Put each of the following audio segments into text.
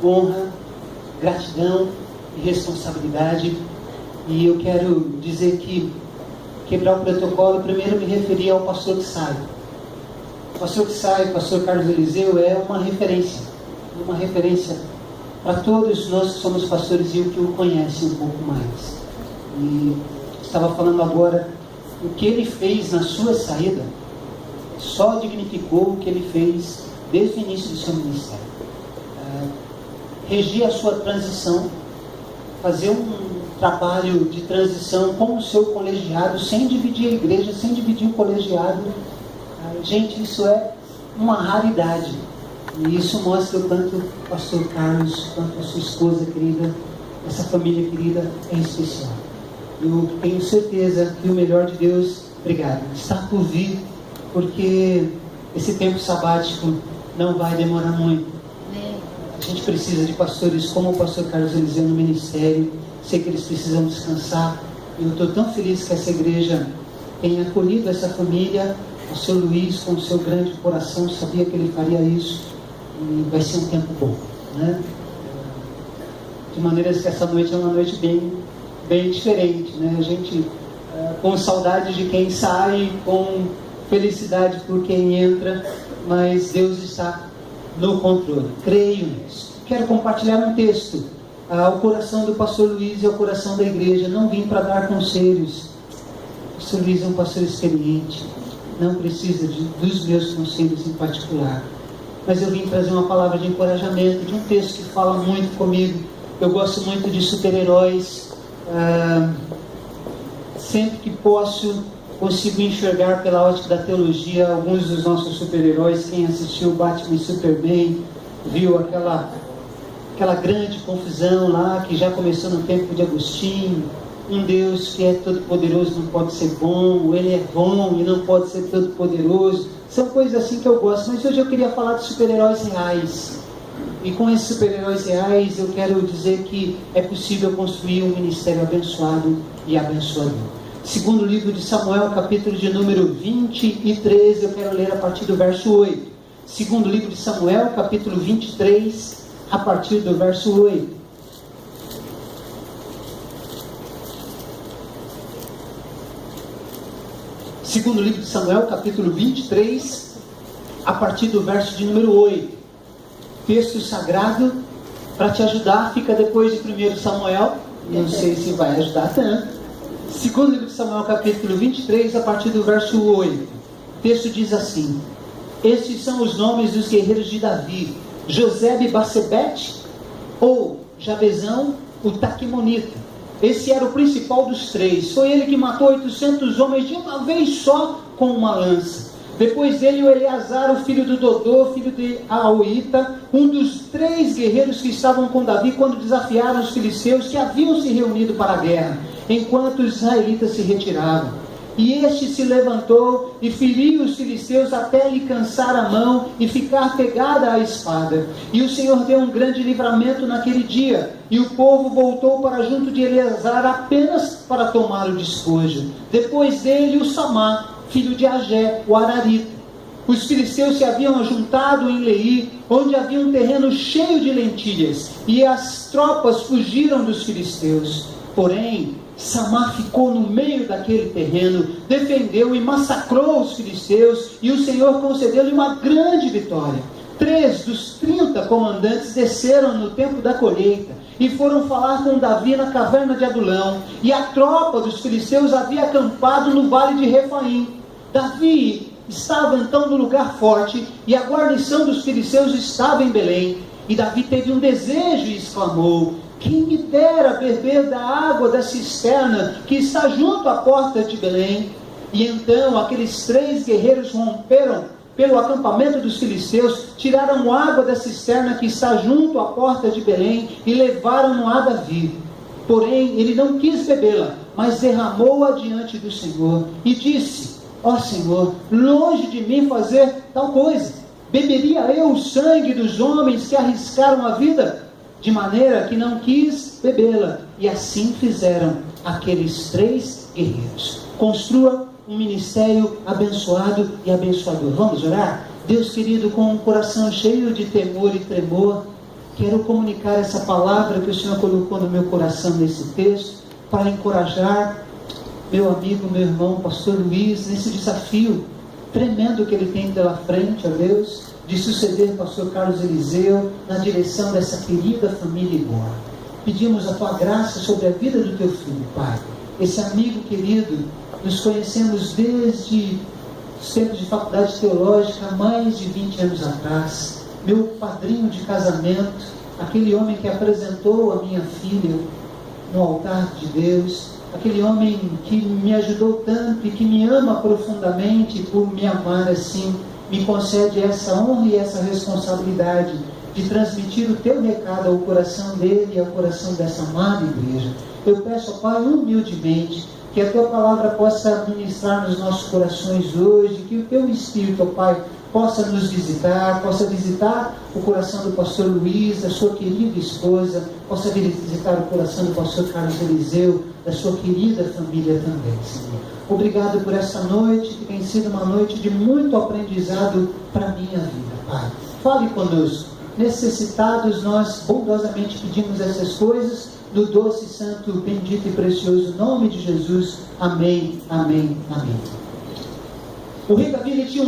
honra, gratidão e responsabilidade. E eu quero dizer que quebrar o protocolo, primeiro me referir ao pastor que sai. O pastor que sai, o pastor Carlos Eliseu, é uma referência para todos nós que somos pastores e o que o conhecem um pouco mais. E estava falando agora, o que ele fez na sua saída só dignificou o que ele fez desde o início do seu ministério. Regir a sua transição, fazer um trabalho de transição com o seu colegiado, sem dividir a igreja, sem dividir o colegiado. Gente, isso é uma raridade. E isso mostra o quanto o pastor Carlos, quanto a sua esposa querida, essa família querida é especial. Eu tenho certeza que o melhor de Deus, obrigado, está por vir, porque esse tempo sabático não vai demorar muito. A gente precisa de pastores como o pastor Carlos Eliseu no ministério. Sei que eles precisam descansar. Eu estou tão feliz que essa igreja tenha acolhido essa família. O seu Luiz, com o seu grande coração, sabia que ele faria isso. E vai ser um tempo bom, né? De maneiras que essa noite é uma noite bem diferente, né? A gente com saudade de quem sai, com felicidade por quem entra, mas Deus está no controle. Creio nisso. Quero compartilhar um texto ao coração do pastor Luiz e ao coração da igreja. Não vim para dar conselhos. O pastor Luiz é um pastor experiente, não precisa dos meus conselhos em particular, mas eu vim trazer uma palavra de encorajamento, de um texto que fala muito comigo. Eu gosto muito de super-heróis. Sempre que posso, consigo enxergar pela ótica da teologia alguns dos nossos super-heróis. Quem assistiu Batman e Superman viu aquela grande confusão lá, que já começou no tempo de Agostinho. Um Deus que é todo-poderoso não pode ser bom, ele é bom e não pode ser todo-poderoso. São coisas assim que eu gosto, mas hoje eu queria falar de super-heróis reais. E com esses super-heróis reais eu quero dizer que é possível construir um ministério abençoado e abençoador. Segundo livro de Samuel, capítulo de número 23, eu quero ler a partir do verso 8. Segundo livro de Samuel, capítulo 23, a partir do verso 8. Segundo livro de Samuel, capítulo 23, a partir do verso de número 8. Texto sagrado, para te ajudar, fica depois de 1 Samuel. Não sei se vai ajudar tanto. Segundo livro de Samuel, capítulo 23, a partir do verso 8. O texto diz assim: estes são os nomes dos guerreiros de Davi: Josebe-Basebete, ou Jabezão, o Taquimonita. Esse era o principal dos três. Foi ele que matou 800 homens de uma vez só com uma lança. Depois dele, o Eleazar, o filho do Dodô, filho de Aoíta, um dos 3 guerreiros que estavam com Davi quando desafiaram os filisteus que haviam se reunido para a guerra, enquanto os israelitas se retiravam. E este se levantou e feriu os filisteus até lhe cansar a mão e ficar pegada à espada. E o Senhor deu um grande livramento naquele dia. E o povo voltou para junto de Eleazar apenas para tomar o despojo. Depois dele, o Samá, filho de Agé, o Ararita. Os filisteus se haviam juntado em Leí, onde havia um terreno cheio de lentilhas. E as tropas fugiram dos filisteus. Porém, Samá ficou no meio daquele terreno, defendeu e massacrou os filisteus, e o Senhor concedeu-lhe uma grande vitória. 3 dos 30 comandantes desceram no tempo da colheita, e foram falar com Davi na caverna de Adulão, e a tropa dos filisteus havia acampado no vale de Refaim. Davi estava então no lugar forte, e a guarnição dos filisteus estava em Belém. E Davi teve um desejo e exclamou: quem me dera beber da água da cisterna que está junto à porta de Belém? E então aqueles 3 guerreiros romperam pelo acampamento dos filisteus, tiraram água da cisterna que está junto à porta de Belém e levaram-no a Davi. Porém, ele não quis bebê-la, mas derramou-a diante do Senhor e disse: ó Senhor, longe de mim fazer tal coisa. Beberia eu o sangue dos homens que arriscaram a vida? De maneira que não quis bebê-la. E assim fizeram aqueles 3 guerreiros. Construa um ministério abençoado e abençoador. Vamos orar? Deus querido, com um coração cheio de temor e tremor, quero comunicar essa palavra que o Senhor colocou no meu coração nesse texto, para encorajar meu amigo, meu irmão, pastor Luiz, nesse desafio tremendo que ele tem pela frente, ó Deus, de suceder o pastor Carlos Eliseu na direção dessa querida família Igor. Pedimos a tua graça sobre a vida do teu filho, Pai. Esse amigo querido, nos conhecemos desde os tempos de faculdade teológica, há mais de 20 anos atrás. Meu padrinho de casamento, aquele homem que apresentou a minha filha no altar de Deus, aquele homem que me ajudou tanto e que me ama profundamente, por me amar assim, me concede essa honra e essa responsabilidade de transmitir o teu recado ao coração dele e ao coração dessa amada igreja. Eu peço, Pai, humildemente, que a tua palavra possa ministrar nos nossos corações hoje, que o teu Espírito, Pai, possa nos visitar, possa visitar o coração do pastor Luiz, da sua querida esposa, possa visitar o coração do pastor Carlos Eliseu, da sua querida família também, Senhor. Obrigado por essa noite, que tem sido uma noite de muito aprendizado para a minha vida, Pai. Fale conosco. Necessitados, nós bondosamente pedimos essas coisas, no doce, santo, bendito e precioso nome de Jesus. Amém, amém, amém. O rei Davi, ele tinha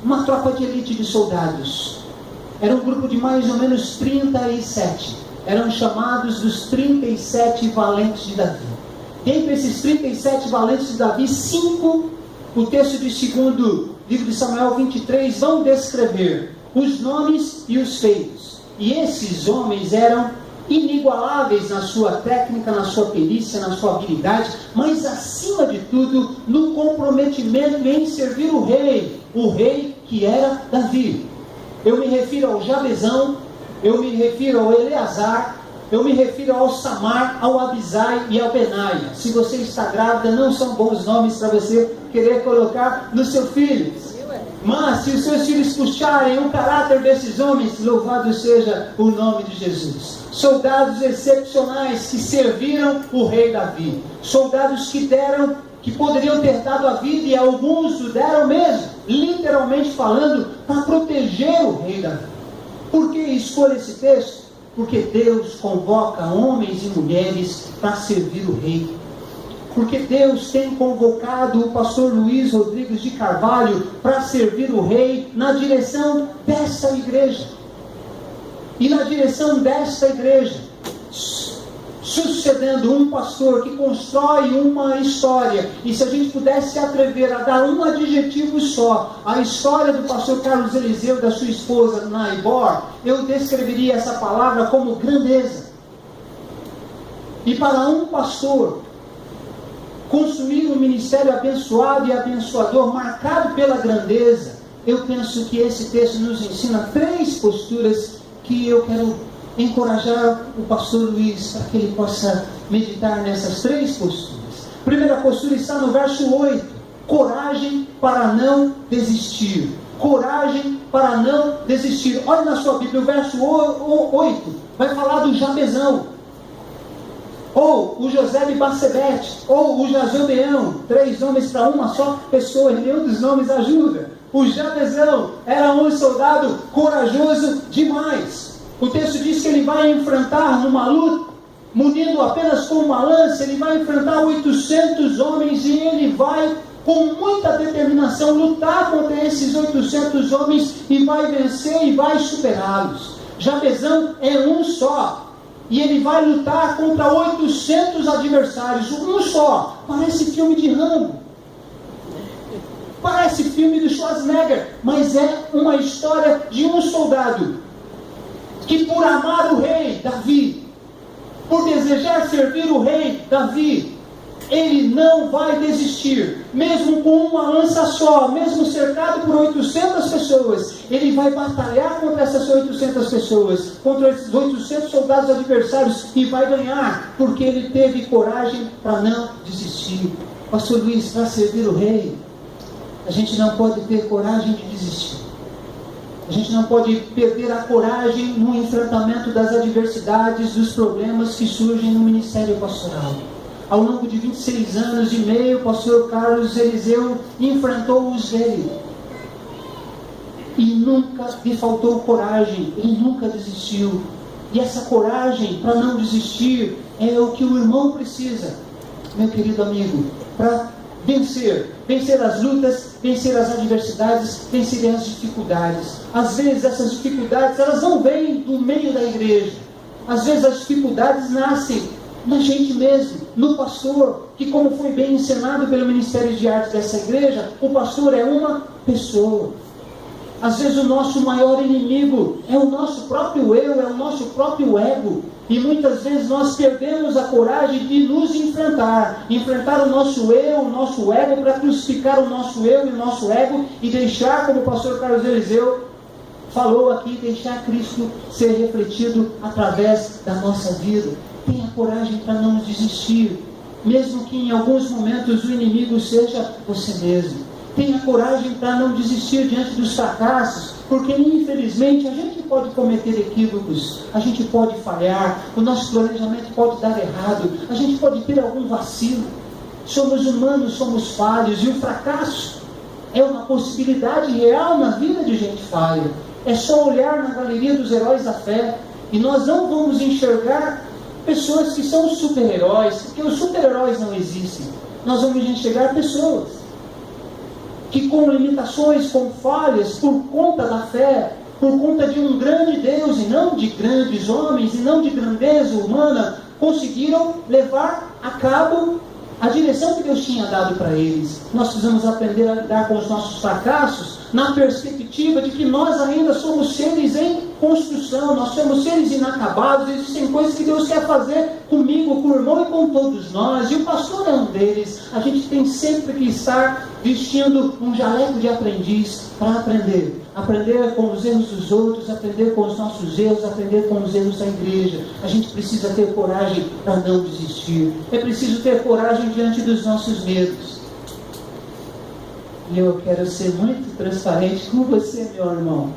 uma tropa de elite de soldados. Era um grupo de mais ou menos 37. Eram chamados dos 37 valentes de Davi. Dentre esses 37 valentes de Davi, 5, o texto de 2º livro de Samuel 23, vão descrever os nomes e os feitos. E esses homens eram inigualáveis na sua técnica, na sua perícia, na sua habilidade, mas acima de tudo, no comprometimento em servir o rei que era Davi. Eu me refiro ao Jabezão, eu me refiro ao Eleazar, eu me refiro ao Samar, ao Abisai e ao Benaia. Se você está grávida, não são bons nomes para você querer colocar no seu filho. Mas se os seus filhos puxarem o caráter desses homens, louvado seja o nome de Jesus. Soldados excepcionais que serviram o rei Davi. Soldados que poderiam ter dado a vida, e alguns o deram mesmo, literalmente falando, para proteger o rei Davi. Por que escolho esse texto? Porque Deus convoca homens e mulheres para servir o rei. Porque Deus tem convocado o pastor Luiz Rodrigues de Carvalho para servir o rei na direção dessa igreja. E na direção desta igreja, sucedendo um pastor que constrói uma história. E se a gente pudesse se atrever a dar um adjetivo só, a história do pastor Carlos Eliseu, da sua esposa Naibor, eu descreveria essa palavra como grandeza. E para um pastor construir um ministério abençoado e abençoador, marcado pela grandeza, eu penso que esse texto nos ensina 3 posturas que eu quero encorajar o pastor Luiz para que ele possa meditar nessas 3 posturas. A primeira postura está no verso 8: coragem para não desistir. Coragem para não desistir. Olha na sua Bíblia, o verso 8 vai falar do Jabezão, ou o José de Bacebete, ou o Jazobeão, 3 nomes para uma só pessoa, e nenhum dos nomes ajuda. O Jabezão era um soldado corajoso demais. O texto diz que ele vai enfrentar numa luta, munido apenas com uma lança, ele vai enfrentar 800 homens, e ele vai, com muita determinação, lutar contra esses 800 homens, e vai vencer e vai superá-los. Jabezão é um só, e ele vai lutar contra 800 adversários, um só. Parece filme de Rambo, parece filme do Schwarzenegger, mas é uma história de um soldado que, por amar o rei Davi, por desejar servir o rei Davi, ele não vai desistir, mesmo com uma lança só, mesmo cercado por 800 pessoas, ele vai batalhar contra essas 800 pessoas, contra esses 800 soldados adversários, e vai ganhar, porque ele teve coragem para não desistir. Pastor Luiz, para servir o rei, a gente não pode ter coragem de desistir. A gente não pode perder a coragem no enfrentamento das adversidades, dos problemas que surgem no ministério pastoral. Ao longo de 26 anos e meio, o pastor Carlos Eliseu enfrentou os dele. e nunca lhe faltou coragem, ele nunca desistiu. E essa coragem para não desistir é o que o irmão precisa, meu querido amigo, para vencer as lutas, vencer as adversidades, vencer as dificuldades. Às vezes essas dificuldades, elas não vêm do meio da igreja. Às vezes as dificuldades nascem na gente mesmo, no pastor, que, como foi bem ensinado pelo Ministério de Artes dessa igreja, o pastor é uma pessoa. Às vezes o nosso maior inimigo é o nosso próprio eu, é o nosso próprio ego. E muitas vezes nós perdemos a coragem de nos enfrentar o nosso eu, o nosso ego, para crucificar o nosso eu e o nosso ego e deixar, como o pastor Carlos Eliseu falou aqui, deixar Cristo ser refletido através da nossa vida. Tenha coragem para não desistir, mesmo que em alguns momentos o inimigo seja você mesmo. Tenha coragem para não desistir diante dos fracassos, porque infelizmente a gente pode cometer equívocos, a gente pode falhar, o nosso planejamento pode dar errado, a gente pode ter algum vacilo. Somos humanos, somos falhos, e o fracasso é uma possibilidade real na vida de gente falha. É só olhar na galeria dos heróis da fé, e nós não vamos enxergar pessoas que são super-heróis, porque os super-heróis não existem. Nós vamos enxergar pessoas que, com limitações, com falhas, por conta da fé, por conta de um grande Deus, e não de grandes homens, e não de grandeza humana, conseguiram levar a cabo a direção que Deus tinha dado para eles. Nós precisamos aprender a lidar com os nossos fracassos na perspectiva de que nós ainda somos seres em construção, nós somos seres inacabados, existem coisas que Deus quer fazer comigo, com o irmão e com todos nós, e o pastor é um deles. A gente tem sempre que estar vestindo um jaleco de aprendiz para aprender com os erros dos outros, aprender com os nossos erros, aprender com os erros da igreja. A gente precisa ter coragem para não desistir, é preciso ter coragem diante dos nossos medos. E eu quero ser muito transparente com você, meu irmão.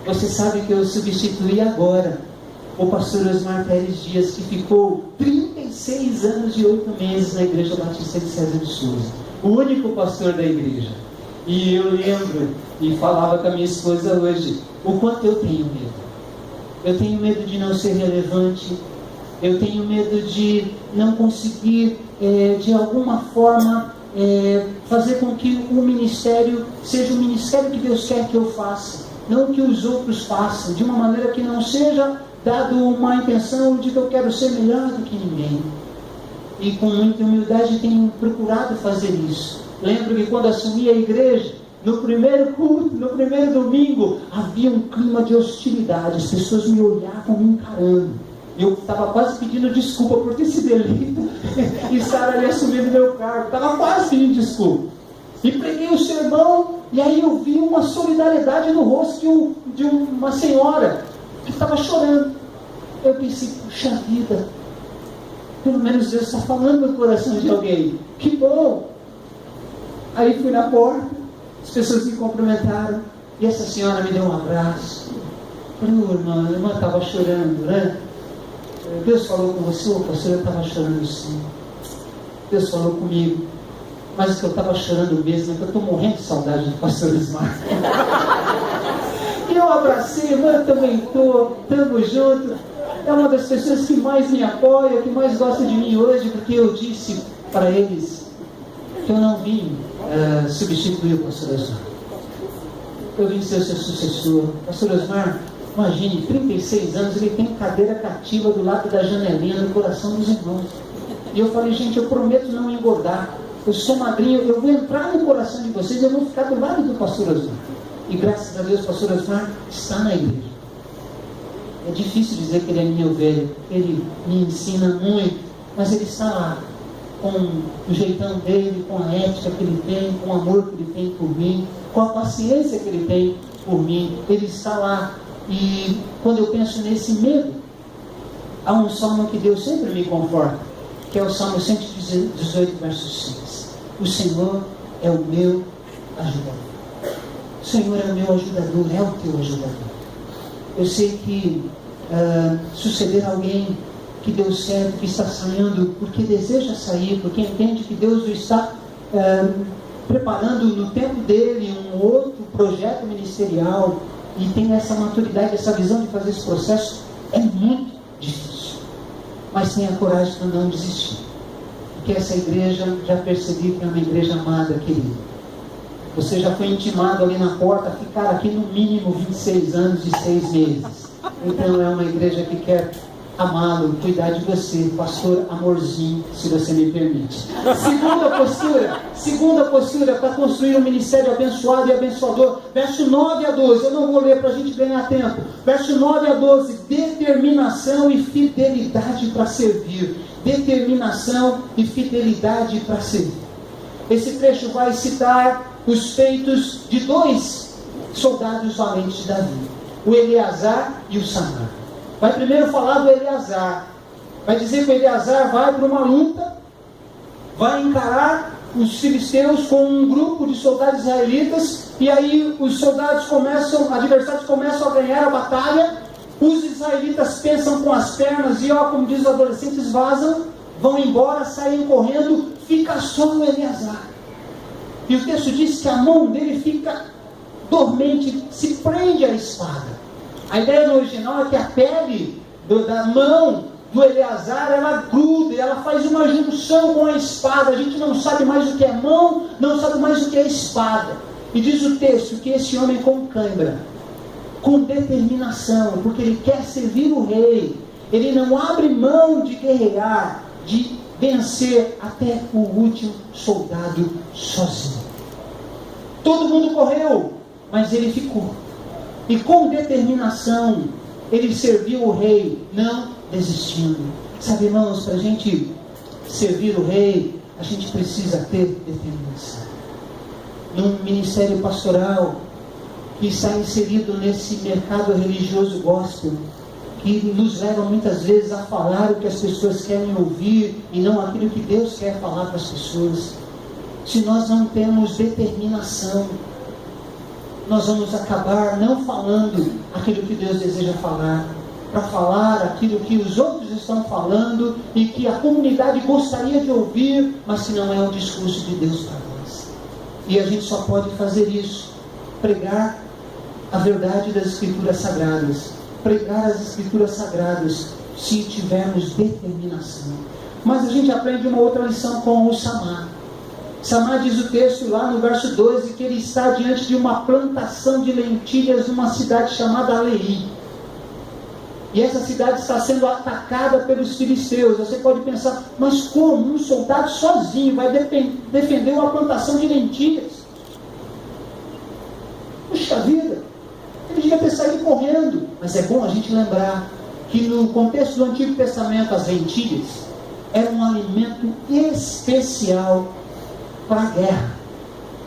Você sabe que eu substituí agora o pastor Osmar Pérez Dias, que ficou 36 anos e 8 meses na Igreja Batista de César de Souza, o único pastor da igreja. E eu lembro, e falava com a minha esposa hoje, o quanto eu tenho medo. Eu tenho medo de não ser relevante, eu tenho medo de não conseguir, de alguma forma, fazer com que o ministério seja o ministério que Deus quer que eu faça, não que os outros façam, de uma maneira que não seja dado uma intenção de que eu quero ser melhor do que ninguém. E com muita humildade tenho procurado fazer isso. Lembro que quando assumi a igreja, no primeiro culto, no primeiro domingo, havia um clima de hostilidade, as pessoas me olhavam me encarando. Eu estava quase pedindo desculpa por ter sido eleito e estar ali assumindo meu cargo. Estava quase pedindo desculpa. E preguei o sermão, e aí eu vi uma solidariedade no rosto de uma senhora que estava chorando. Eu pensei, puxa vida, pelo menos Deus está falando no coração de alguém. Que bom! Aí fui na porta, as pessoas me cumprimentaram, e essa senhora me deu um abraço. Falei, a irmã estava chorando, né? Deus falou com você, pastor? Eu estava chorando sim. Deus falou comigo. Mas o que eu estava chorando mesmo é que eu estou morrendo de saudade do pastor Ismar. E eu abracei, irmã, eu também estou, estamos juntos. É uma das pessoas que mais me apoia, que mais gosta de mim hoje, porque eu disse para eles que eu não vim substituir o pastor Osmar. Eu vim ser o seu sucessor. Pastor Osmar, imagine, 36 anos, ele tem cadeira cativa do lado da janelinha no coração dos irmãos. E eu falei, gente, eu prometo não engordar. Eu sou magrinho, eu vou entrar no coração de vocês, eu vou ficar do lado do pastor Osmar. E graças a Deus, o pastor Osmar está na igreja. É difícil dizer que ele é meu velho, ele me ensina muito, mas ele está lá, com o jeitão dele, com a ética que ele tem, com o amor que ele tem por mim, com a paciência que ele tem por mim. Ele está lá. E quando eu penso nesse medo, há um salmo que Deus sempre me conforta, que é o Salmo 118, verso 6. O Senhor é o meu ajudador. O Senhor é o meu ajudador, é o teu ajudador. Eu sei que suceder alguém que deu certo, que está saindo, porque deseja sair, porque entende que Deus o está preparando no tempo dele um outro projeto ministerial e tem essa maturidade, essa visão de fazer esse processo, é muito difícil. Mas tenha coragem para não desistir. Porque essa igreja, já percebi que é uma igreja amada, querido. Você já foi intimado ali na porta a ficar aqui no mínimo 26 anos e 6 meses. Então é uma igreja que quer amá-lo, cuidar de você, pastor amorzinho, se você me permite. Segunda postura para construir um ministério abençoado e abençoador, verso 9 a 12, eu não vou ler para a gente ganhar tempo, verso 9 a 12, determinação e fidelidade para servir, determinação e fidelidade para servir. Esse trecho vai citar os feitos de 2 soldados valentes de Davi, o Eleazar e o Samar. Vai primeiro falar do Eleazar. Vai dizer que o Eleazar vai para uma luta, vai encarar os filisteus com um grupo de soldados israelitas, e aí os adversários começam a ganhar a batalha, os israelitas pensam com as pernas e, como diz os adolescentes, vão embora, saem correndo, fica só o Eleazar. E o texto diz que a mão dele fica dormente, se prende à espada. A ideia no original é que a pele da mão do Eleazar, ela gruda, ela faz uma junção com a espada. A gente não sabe mais o que é mão, não sabe mais o que é espada. E diz o texto que esse homem com cãibra, com determinação, porque ele quer servir o rei, ele não abre mão de guerrear, de vencer até o último soldado sozinho. Todo mundo correu, mas ele ficou. E com determinação, ele serviu o rei, não desistindo. Sabe, irmãos, para a gente servir o rei, a gente precisa ter determinação. Num ministério pastoral que está inserido nesse mercado religioso gospel, que nos leva muitas vezes a falar o que as pessoas querem ouvir e não aquilo que Deus quer falar para as pessoas. Se nós não temos determinação, nós vamos acabar não falando aquilo que Deus deseja falar, para falar aquilo que os outros estão falando e que a comunidade gostaria de ouvir, mas que não é o discurso de Deus para nós. E a gente só pode fazer isso, pregar a verdade das Escrituras Sagradas, pregar as Escrituras Sagradas, se tivermos determinação. Mas a gente aprende uma outra lição com o Samar. Samar diz o texto lá no verso 12 que ele está diante de uma plantação de lentilhas numa cidade chamada Alei. E essa cidade está sendo atacada pelos filisteus. Você pode pensar, mas como um soldado sozinho vai defender uma plantação de lentilhas? Puxa vida, ele devia ter saído correndo. Mas é bom a gente lembrar que no contexto do Antigo Testamento as lentilhas eram um alimento especial para a guerra,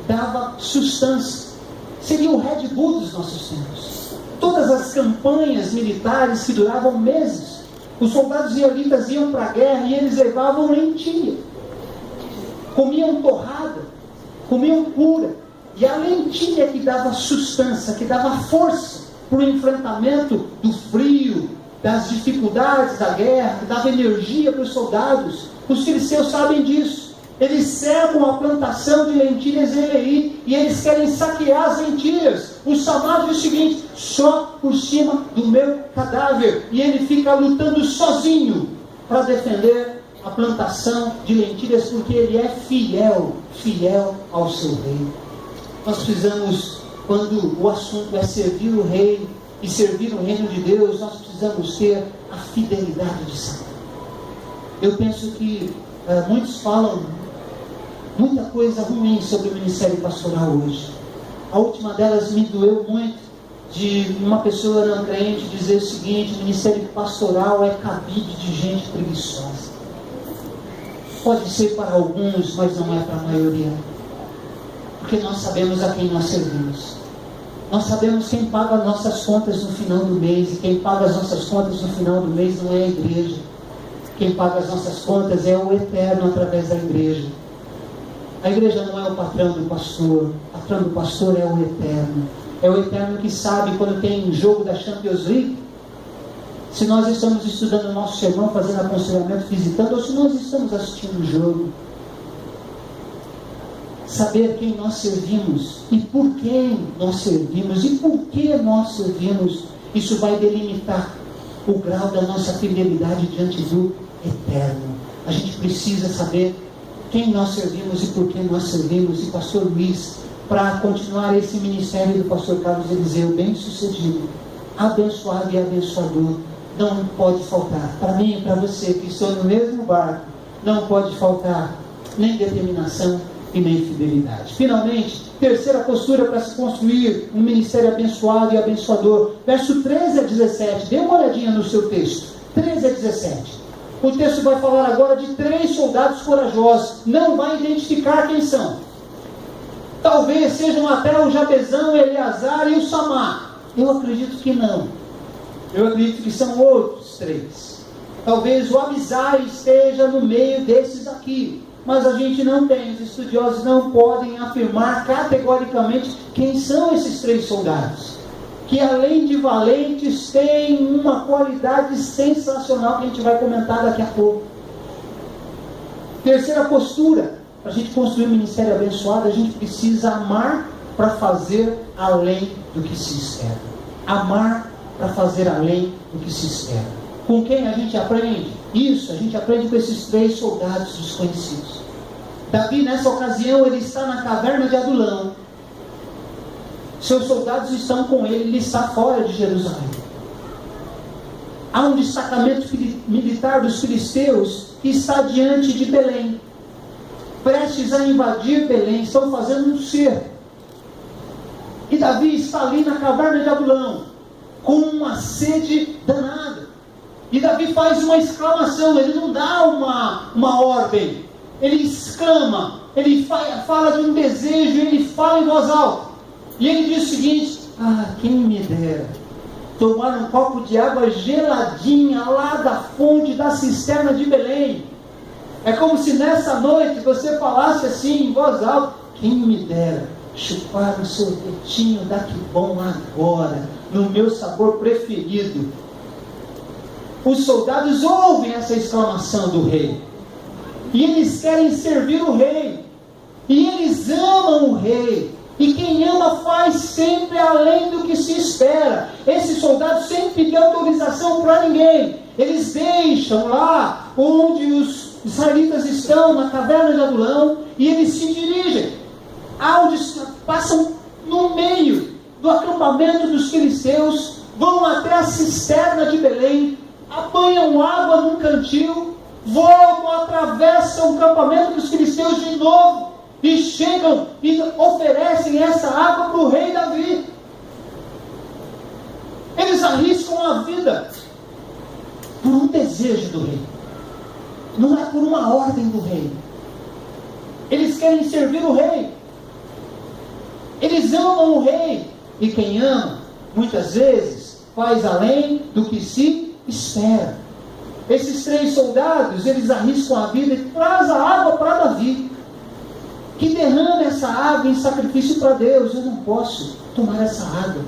dava sustância, seria o Red Bull dos nossos tempos. Todas as campanhas militares que duravam meses, os soldados israelitas iam para a guerra e eles levavam lentilha, comiam torrada, comiam pura, e a lentilha que dava sustância, que dava força para o enfrentamento do frio, das dificuldades da guerra, que dava energia para os soldados. Os filisteus sabem disso. Eles cercam a plantação de lentilhas em Elei e eles querem saquear as lentilhas. O Samar diz o seguinte: só por cima do meu cadáver. E ele fica lutando sozinho para defender a plantação de lentilhas, porque ele é fiel ao seu rei. Nós precisamos, quando o assunto é servir o rei e servir o reino de Deus, nós precisamos ter a fidelidade de Samar. Eu penso que muitos falam muita coisa ruim sobre o ministério pastoral hoje. A última delas me doeu muito, de uma pessoa não crente dizer o seguinte: o ministério pastoral é cabide de gente preguiçosa. Pode ser para alguns, mas não é para a maioria, porque nós sabemos a quem nós servimos. Nós sabemos quem paga as nossas contas no final do mês, e quem paga as nossas contas no final do mês não é a igreja. Quem paga as nossas contas é o Eterno através da igreja. A igreja não é o patrão do pastor. O patrão do pastor é o Eterno. É o Eterno que sabe quando tem jogo da Champions League, se nós estamos estudando o nosso sermão, fazendo aconselhamento, visitando, ou se nós estamos assistindo o jogo. saber quem nós servimos e por quem nós servimos e por que nós servimos. Isso vai delimitar o grau da nossa fidelidade diante do Eterno. A gente precisa saber quem nós servimos e por que nós servimos. E pastor Luiz, para continuar esse ministério do pastor Carlos Eliseu, bem sucedido, abençoado e abençoador, não pode faltar, para mim e para você que estou no mesmo barco, não pode faltar nem determinação e nem fidelidade. Finalmente, terceira postura para se construir um ministério abençoado e abençoador, verso 13 a 17, dê uma olhadinha no seu texto, 13 a 17. O texto vai falar agora de 3 soldados corajosos, não vai identificar quem são. Talvez sejam até o Jabezão, Eleazar e o Samar. Eu acredito que não. Eu acredito que são outros 3. Talvez o Abisai esteja no meio desses aqui. Mas a gente não tem, os estudiosos não podem afirmar categoricamente quem são esses 3 soldados. Que além de valentes, têm uma qualidade sensacional que a gente vai comentar daqui a pouco. Terceira postura, para a gente construir um ministério abençoado, a gente precisa amar para fazer além do que se espera. Amar para fazer além do que se espera. Com quem a gente aprende? Isso, a gente aprende com esses 3 soldados desconhecidos. Davi, nessa ocasião, ele está na caverna de Adulão. Seus soldados estão com ele, ele está fora de Jerusalém. Há um destacamento militar dos filisteus que está diante de Belém, prestes a invadir Belém, estão fazendo um cerco. E Davi está ali na caverna de Adulão, com uma sede danada. E Davi faz uma exclamação, ele não dá uma ordem, ele exclama, ele fala de um desejo, ele fala em voz alta. E ele diz o seguinte: quem me dera tomar um copo de água geladinha lá da fonte da cisterna de Belém. É como se nessa noite você falasse assim em voz alta: quem me dera chupar um sorvetinho da Que Bom agora, no meu sabor preferido. Os soldados ouvem essa exclamação do rei, e eles querem servir o rei, e eles amam o rei. E quem ama faz sempre além do que se espera. Esses soldados sempre pediam autorização para ninguém. Eles deixam lá onde os israelitas estão, na caverna de Adulão, e eles se dirigem, passam no meio do acampamento dos filisteus, vão até a cisterna de Belém, apanham água num cantil, voltam, atravessam o acampamento dos filisteus de novo, e chegam e oferecem essa água para o rei Davi. Eles arriscam a vida por um desejo do rei, não é por uma ordem do rei. Eles querem servir o rei, eles amam o rei, e quem ama muitas vezes faz além do que se espera. Esses 3 soldados, eles arriscam a vida e traz a água para Davi, que derrama essa água em sacrifício para Deus. Eu não posso tomar essa água,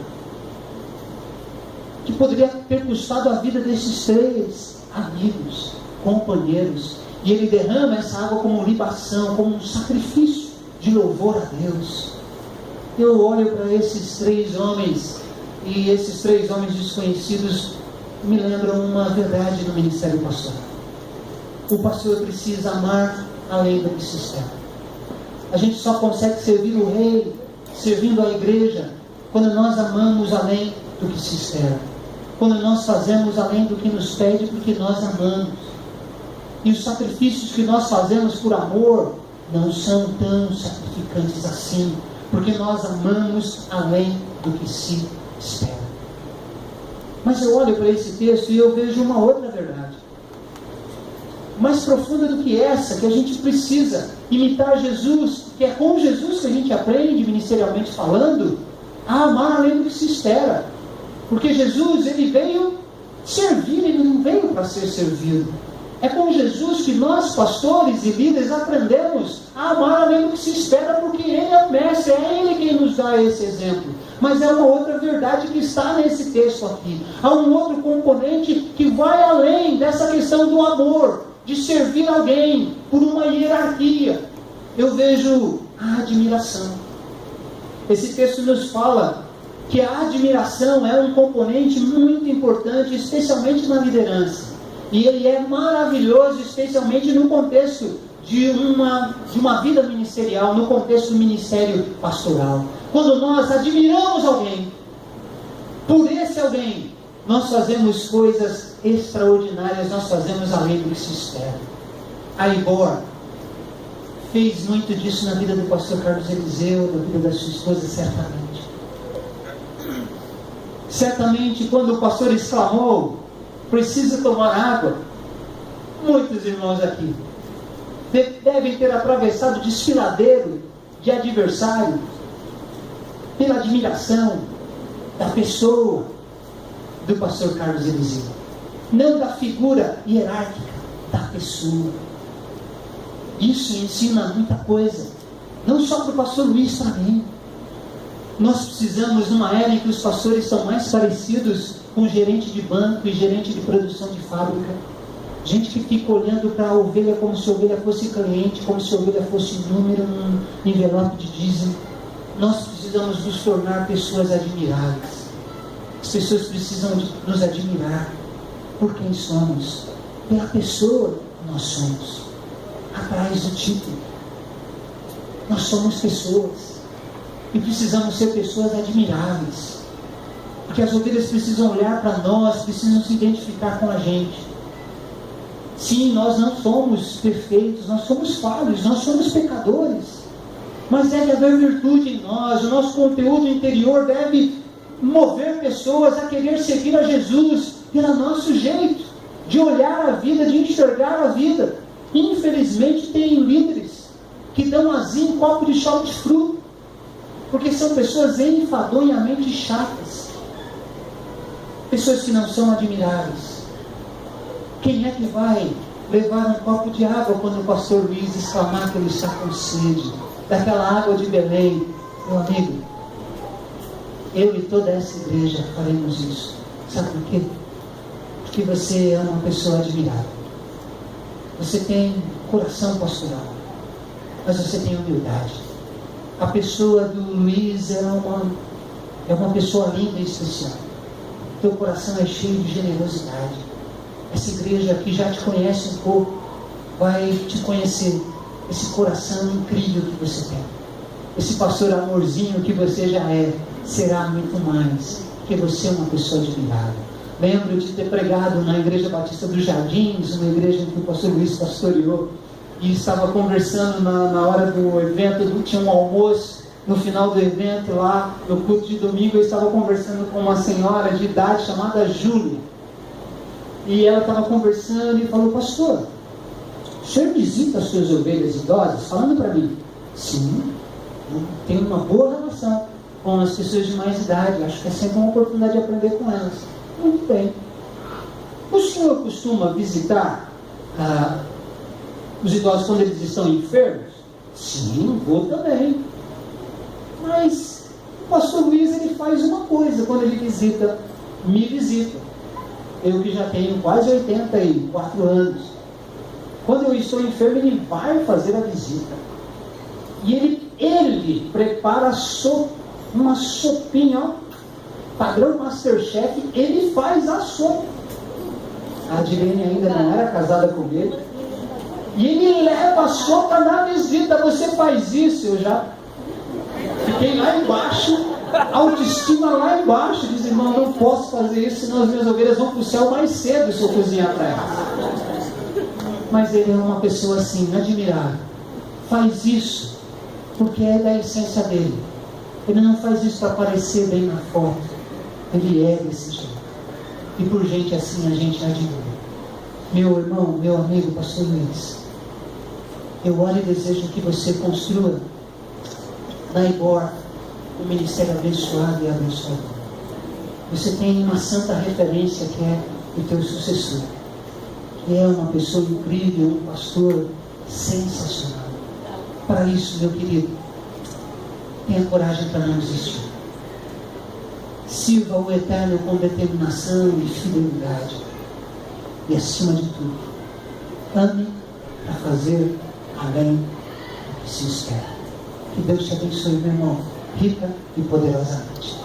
que poderia ter custado a vida desses 3 amigos, companheiros, e ele derrama essa água como libação, como um sacrifício de louvor a Deus. Eu olho para esses 3 homens, e esses 3 homens desconhecidos me lembram uma verdade no ministério pastoral. O pastor precisa amar além do que se espera. A gente só consegue servir o rei, servindo a igreja, quando nós amamos além do que se espera. Quando nós fazemos além do que nos pede, porque nós amamos. E os sacrifícios que nós fazemos por amor não são tão sacrificantes assim, porque nós amamos além do que se espera. Mas eu olho para esse texto e eu vejo uma outra verdade, mais profunda do que essa, que a gente precisa imitar Jesus, que é com Jesus que a gente aprende, ministerialmente falando, a amar além do que se espera. Porque Jesus, ele veio servir, ele não veio para ser servido. É com Jesus que nós, pastores e líderes, aprendemos a amar além do que se espera, porque Ele é o mestre, é Ele quem nos dá esse exemplo. Mas é uma outra verdade que está nesse texto aqui. Há um outro componente que vai além dessa questão do amor, de servir alguém por uma hierarquia. Eu vejo a admiração. Esse texto nos fala que a admiração é um componente muito importante, especialmente na liderança. E ele é maravilhoso, especialmente no contexto de uma vida ministerial, no contexto do ministério pastoral. Quando nós admiramos alguém, por esse alguém, nós fazemos coisas extraordinárias, nós fazemos além do que se espera. A Ibor fez muito disso na vida do pastor Carlos Eliseu, na vida da sua esposa, certamente. Certamente, quando o pastor exclamou, precisa tomar água, muitos irmãos aqui devem ter atravessado o desfiladeiro de adversário pela admiração da pessoa do pastor Carlos Eliseu, não da figura hierárquica, da pessoa. Isso ensina muita coisa, não só para o pastor Luiz, para mim. Nós precisamos, numa era em que os pastores são mais parecidos com gerente de banco e gerente de produção de fábrica, gente que fica olhando para a ovelha como se a ovelha fosse cliente, como se a ovelha fosse número num envelope de dízimo. Nós precisamos nos tornar pessoas admiráveis. As pessoas precisam nos admirar por quem somos, pela pessoa que nós somos, atrás do título. Nós somos pessoas e precisamos ser pessoas admiráveis, porque as ovelhas precisam olhar para nós, precisam se identificar com a gente. Sim, nós não somos perfeitos, nós somos falhos, nós somos pecadores, mas deve haver virtude em nós. O nosso conteúdo interior deve mover pessoas a querer seguir a Jesus pelo nosso jeito de olhar a vida, de enxergar a vida. Infelizmente tem líderes que dão azim em copo de chá de fruto, porque são pessoas enfadonhamente chatas, pessoas que não são admiráveis. Quem é que vai levar um copo de água quando o pastor Luiz exclamar que ele está com sede daquela água de Belém? Meu amigo, eu e toda essa igreja faremos isso. Sabe por quê? Porque você é uma pessoa admirável. Você tem coração pastoral, mas você tem humildade. A pessoa do Luiz é uma pessoa linda e especial. Teu coração é cheio de generosidade. Essa igreja que já te conhece um pouco vai te conhecer. Esse coração incrível que você tem, esse pastor amorzinho que você já é, será muito mais, porque você é uma pessoa admirável. Lembro de ter pregado na Igreja Batista dos Jardins, uma igreja em que o pastor Luiz pastoreou, e estava conversando na hora do evento, tinha um almoço no final do evento lá, no culto de domingo. Eu estava conversando com uma senhora de idade chamada Júlia, e ela estava conversando e falou: pastor, o senhor visita as suas ovelhas idosas? Falando para mim. Sim, eu tenho uma boa relação com as pessoas de mais idade, acho que é sempre uma oportunidade de aprender com elas. Muito bem. O senhor costuma visitar os idosos quando eles estão enfermos? Sim, vou também. Mas o pastor Luiz, ele faz uma coisa quando ele me visita. Eu que já tenho quase 84 anos. Quando eu estou enfermo, ele vai fazer a visita. E ele prepara uma sopinha, ó, padrão Masterchef. Ele faz a sopa. A Adilene ainda não era casada com ele. E ele leva a sopa na visita. Você faz isso? Eu já fiquei lá embaixo, autoestima lá embaixo. Diz: irmão, não posso fazer isso, senão as minhas ovelhas vão para o céu mais cedo se eu cozinhar para elas. Mas ele é uma pessoa assim, admirável. Faz isso porque é da essência dele. Ele não faz isso para aparecer bem na foto. Ele é desse jeito. E por gente assim a gente admira. Meu irmão, meu amigo, pastor Luiz, eu oro e desejo que você construa na Ibor um ministério abençoado e abençoador. Você tem uma santa referência que é o teu sucessor, que é uma pessoa incrível, um pastor sensacional. Para isso, meu querido, tenha coragem para não desistir. Sirva o Eterno com determinação e fidelidade. E acima de tudo, ame para fazer além do que se espera. Que Deus te abençoe, meu irmão, rica e poderosamente.